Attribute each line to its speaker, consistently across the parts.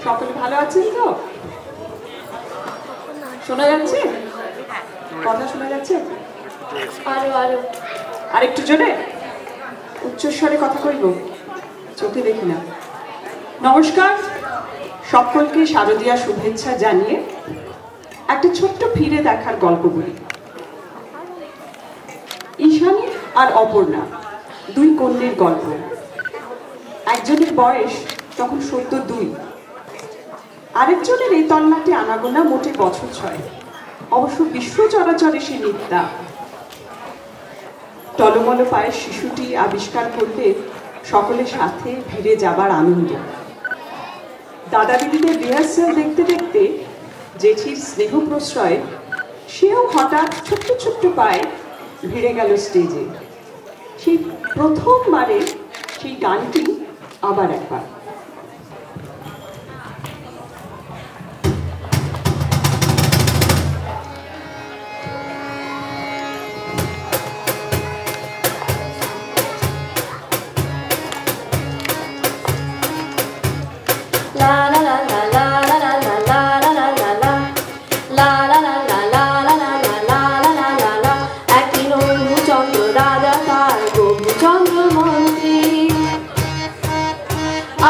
Speaker 1: সকলে ভালো আছেন তো? শোনা যাচ্ছে? কথা শোনা যাচ্ছে? আর একটু জোরে উচ্চস্বরে কথা কইব, চোখে দেখি না। নমস্কার, সকলকে শারদীয়া শুভেচ্ছা জানিয়ে একটা ছোট্ট ফিরে দেখার গল্প বলি। ঈশানী আর অপর্ণা দুই কন্যের গল্প। একজনের বয়স তখন ৭২, আরেকজনের এই তল্লাটে আনাগোনা মোটে বছর ৬। অবশ্য বিশ্ব চরাচরে সে নিত্যা। টলমল পায়ে শিশুটি আবিষ্কার করলে সকলের সাথে ভিড়ে যাবার আনন্দ। দাদা দিদিদের রিহার্সাল দেখতে দেখতে জেঠির স্নেহ প্রশ্রয়ে সেও হঠাৎ ছোট্ট ছোট্ট পায়ে ভিড়ে গেল স্টেজে। সেই প্রথমবারে সেই গানটি আবার একবার।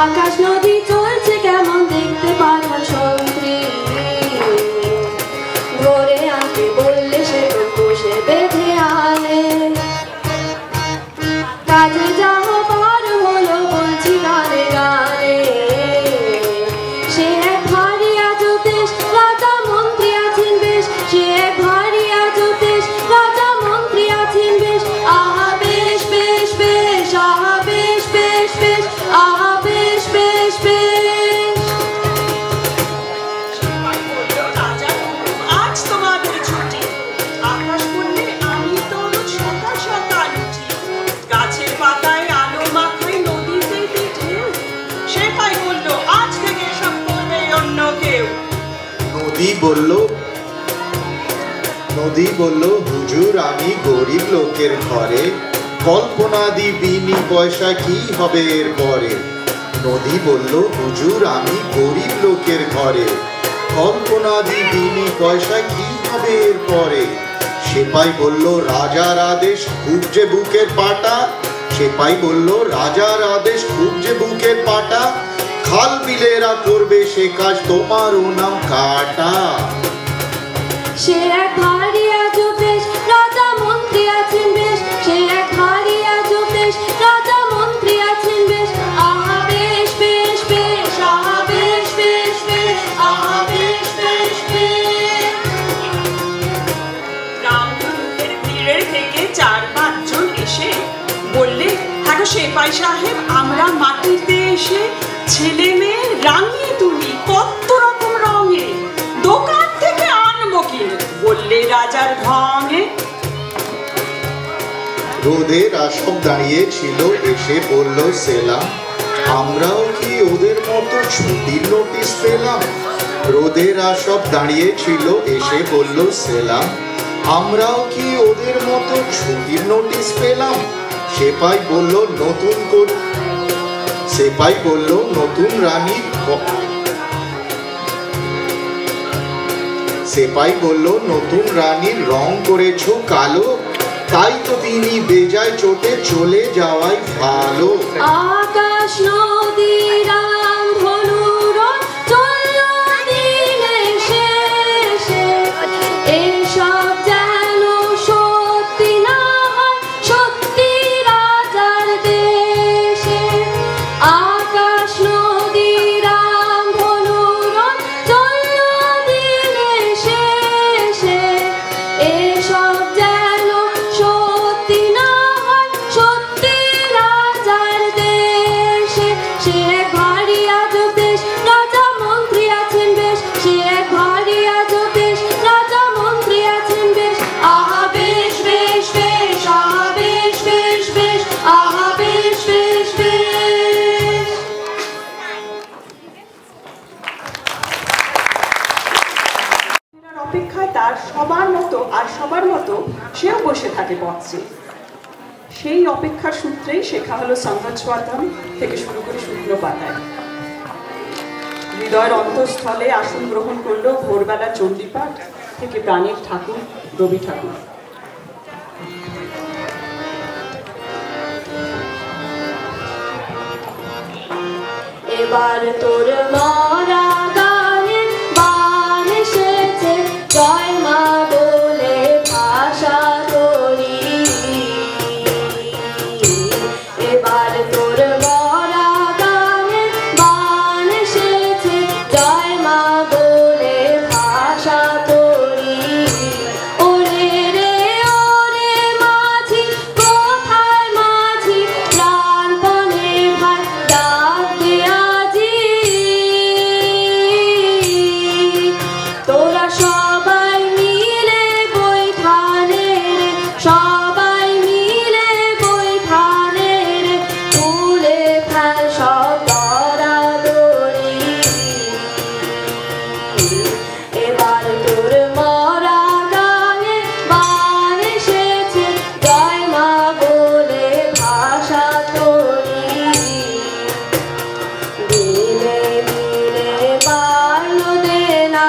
Speaker 2: আকাশ নদী চলছে কেমন দেখতে পাঠান সন্ত্রী, ধরে আনতে বললে সে বসে বেঁধে আনে। কাজে যাও পার হলো বলছি গানে গানে, সে এক ভারী আজ দেশ রাজা মন্ত্রী আছেন বেশ, সে এক ভারী আজ দেশ রাজা মন্ত্রী আছেন বেশ। আহা বেশ বেশ বেশ, আহা বেশ বেশ বেশ, আহা বেশ বেশ বেশ।
Speaker 1: আজ তোমাদের ছুটি, আকাশ বললে আমি তোর সকাল সকাল উঠি, গাছের পাতায় আলো মাখাই নদীতে ঢেউ। সেটাই বললো আজ থেকে সব করবে অন্য কেউ।
Speaker 3: নদী বলল হুজুর আমি গরিব লোকের ঘরে, কল্পনা দিবিনি পয়সা কি হবে এর পরে। নদী বলল হুজুর আমি গরিব লোকের ঘরে, কল্পনা দিবিনি পয়সা কি হবে এর পরে। সেপাই বলল রাজার আদেশ খুব যে বুকের পাটা, সেপাই বলল রাজার আদেশ খুব যে বুকের পাটা, খাল বিলেরা করবে সে কাজ তোমারও নাম কাটা।
Speaker 2: সে এক ভারী আজ দেশ রাজা মন্ত্রী আছেন বেশ, সে এক ভারী আজ দেশ রাজা মন্ত্রী আছেন বেশ। আহা বেশ বেশ বেশ, আহা বেশ বেশ বেশ, আহা বেশ বেশ বেশ।
Speaker 1: রামধনুকের ভিড়ের থেকে ৪-৫ জন এসে বললে হ্যাঁ সেপাই সাহেব আমরা মাটিতে এসে ছেলে মেয়ে রাঙিয়ে তুলি কত রকম রঙে, দোকান থেকে আনবো কিনে বললে রাজার ঢঙে।
Speaker 3: রোদের আসব দাঁড়িয়ে ছিল এসে বলল সেলাম, আমরাও কি ওদের মতো ছুটির নোটিশ পেলাম। রোদের আসব দাঁড়িয়ে ছিল এসে বলল সেলাম, আমরাও কি ওদের মতো ছুটির নোটিশ পেলাম। সেপাই বলল নতুন রানীর সেপাই বলল নতুন রানীর রং করেছো কালো, তাই তো তিনি বেজায় চোটে চলে যাওয়াই ভালো।
Speaker 2: আকাশ নদী রামধনুর চলল দিনে শেষে, এসব যেন সত্যি না হয় সত্যি রাজার দেশে। আকাশ নদী রামধনুর চলল দিনে শেষে, এসব যেন সত্যি না হয় সত্যি রাজার দেশে। সে এক ভারী আজ দেশ রাজা মন্ত্রী আছেন বেশ, সে এক ভারী আজ দেশ রাজা মন্ত্রী আছেন বেশ। আহা বেশ বেশ বেশ, আহা বেশ বেশ বেশ, আহা বেশ বেশ বেশ।
Speaker 1: অপেক্ষায় তার সবার মতো সেও বসে থাকে পথে। সেই অপেক্ষার সূত্রেই শেখা হলো সংবাদ থেকে শুরু করে শুকনো পাতায়। হৃদয়ের অন্তঃস্থলে আসন গ্রহণ করলো ভোরবেলা চণ্ডীপাঠ থেকে প্রাণের ঠাকুর রবি ঠাকুর।
Speaker 2: এবার তোর মরা গানে বান এসেছে, জয় মা বলে ভাষা তোরি। এবার তোর মরা গানে বান এসেছে, জয় মা বলে ভাষা তোরি। ওরে রে ওরে মাঝি, কোথায় মাঝি, প্রাণপণে ভাই ডাক দে আজি। তোরা সবাই মিলে বৈঠানে রে, সবাই মিলে বৈঠানে রে, তুলে ফেল সব দরাদরি। এবার তোর মরা গানে বান এসেছে, জয় মা বলে ভাষা তোরি। দিনে দিনে বাড়লো দেনা,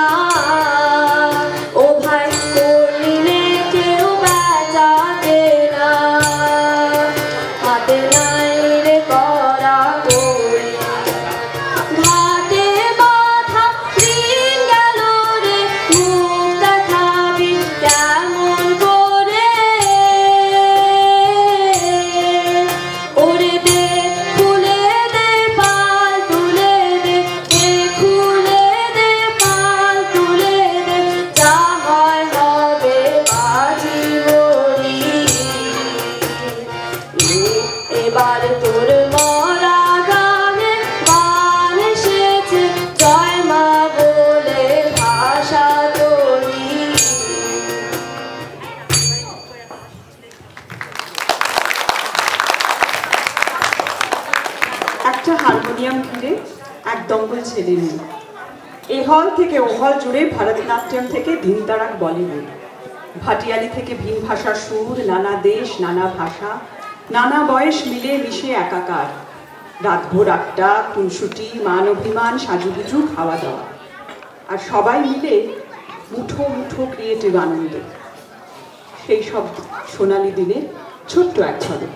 Speaker 2: ও ভাই করলিনে কেউ বেচা দেনা। হাতে নাই রে করা করি, ঘাটে বাঁধা দিন গেল রে, মুখ দেখাবি কেমন করে। ওরে দে খুলে দে পাল তুলে দে, খুলে দে পাল তুলে দে, যা হয় হবে বাজি মরি। এবার তোর মরা গানে বান এসেছে, জয় মা বলে ভাষা তোরি।
Speaker 1: একটা হারমোনিয়াম ঘিরে এক দঙ্গল ছেলে মেয়ে। এ হল থেকে ও হল জুড়ে ভারতনাট্যম থেকে ধিনতারাক বলিউড, ভাটিয়ালি থেকে ভিন ভাষার সুর, নানা দেশ নানা ভাষা নানা বয়স মিলে মিশে একাকার। রাতভোর আড্ডা, খুনসুটি, মান অভিমান, সাজুগুজু, খাওয়া দাওয়া, আর সবাই মিলে মুঠো মুঠো ক্রিয়েটিভ আনন্দ। সেই সব সোনালি দিনের ছোট্ট এক ঝলক।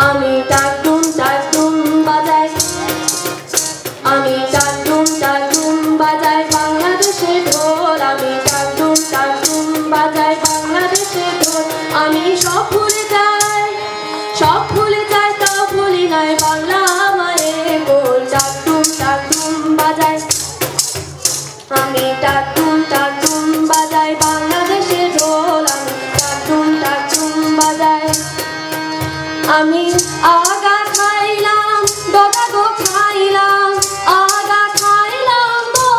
Speaker 2: আমি টাকটুম বাজাই, আমি টাকটুম বাজাই বাংলাদেশের ঢোল। আমি টাকটুম বাজাই বাংলাদেশের ঢোল। আমি সব ভুলে যাই তাও ভুলি নাই বাংলা মায়ের গোল। টাকটুম বাজাই, আমি টাকটুম বাজাই বাংলাদেশের ঢোল। আমি টাকটুম বাজাই। আমি আগা খাইলাম ডগা গো খাইলাম, আগা খাইলাম গো।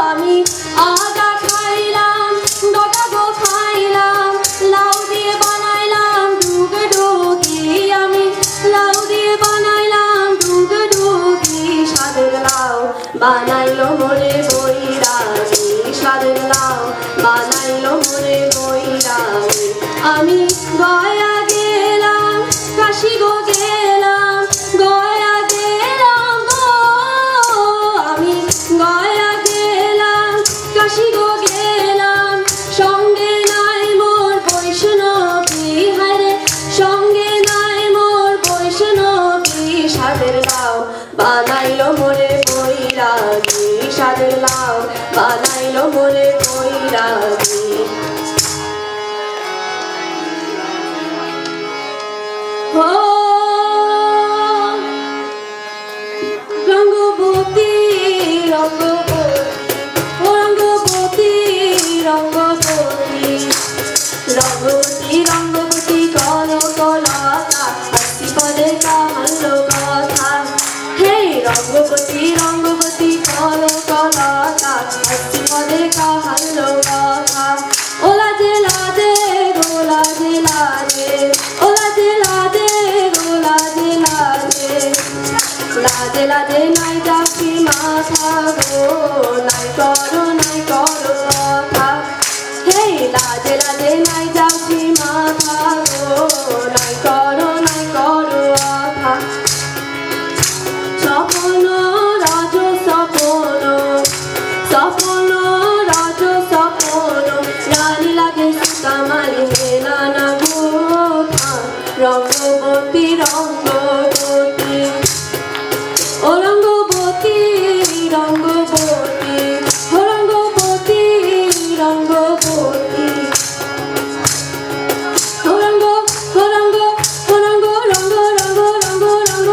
Speaker 2: আমি আগা খাইলাম ডগা গো খাইলাম, লাউ দিয়ে বানাইলাম ডুগডুগি। আমি লাউ দিয়ে বানাইলাম ডুগডুগি। স্বাদের লাউ বানাইলো মোরে বৈরাগী, স্বাদের লাউ বানাইলো মোরে বৈরাগী। আমি গয়া গেলাম, কাশি গো গেলাম, গয়া গেলাম গো। আমি গয়া গেলাম, কাশি গো গেলাম, সঙ্গে নাই মোর বৈষ্ণবী। হায়রে সঙ্গে নাই মোর বৈষ্ণবী। স্বাদের লাউ বানাইলো মোরে বৈরাগী, স্বাদের লাউ বানাইলো মোরে বৈরাগী। রঙ্গবতী রঙ্গবতী রঙ্গবতী রঙ্গবতী রঙ্গবতী কনকলতা, ভক্তি পদে কাহালো কথা। হে রঙ্গবতী কনকলতা, ভক্তি পদে কাহালো কথা। ওলা জেলা দে গোলা জেলা দে, ওলা জেলা দে লাজে লাজে নাই যাচ্ছি মাথা গো, নাই করো কথা। হে লাজে লাজে নাই যাচ্ছি মাথা গো, নাই করো কথা। স্বপ্ন রাজ স্বপ্ন, স্বপ্ন রাজ স্বপ্ন, রানী লাগে সুতামারি মেলা না গোথা। রঙ্গবতী রঙ্গবতী, ও রঙ্গবতী রঙ্গবতী, ও রঙ্গবতী রঙ্গবতী, ও রঙ্গ ও রঙ্গ ও রঙ্গ রঙ্গ রঙ্গ রঙ্গ রঙ্গ।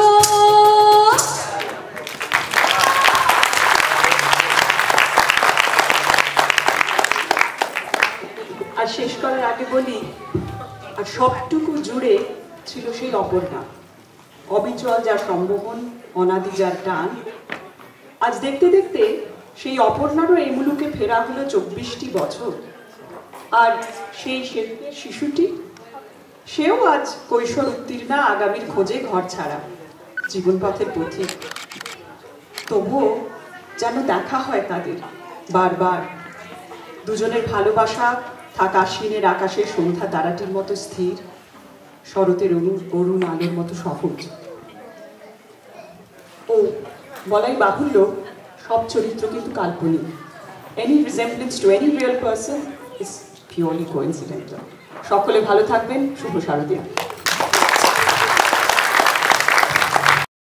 Speaker 1: আর শেষ করার আগে বলি, আর সবটুকু জুড়ে ছিল সেই অপর্ণা, অবিচল যার সম্মোহন, অনাদি যার টান। আজ দেখতে দেখতে সেই অপর্ণারও এই মুলুকে ফেরা হলো 24টি বছর। আর সেই শিশুটি, সেও আজ কৈশোর উত্তীর্ণা, আগামীর খোঁজে ঘর ছাড়া, জীবনপথের পথিক। তবুও যেন দেখা হয় তাদের বারবার। দুজনের ভালোবাসা থাক আশ্বিনের আকাশের সন্ধ্যা তারাটির মতো স্থির, শরতের অরুণ আলোর মতো সহজ। ও বলাই বাহুল্য, সব চরিত্র কিন্তু কাল্পনিক। Any resemblance to any real person is purely coincidental. সকলে ভালো থাকবেন। শুভ শারদীয়া।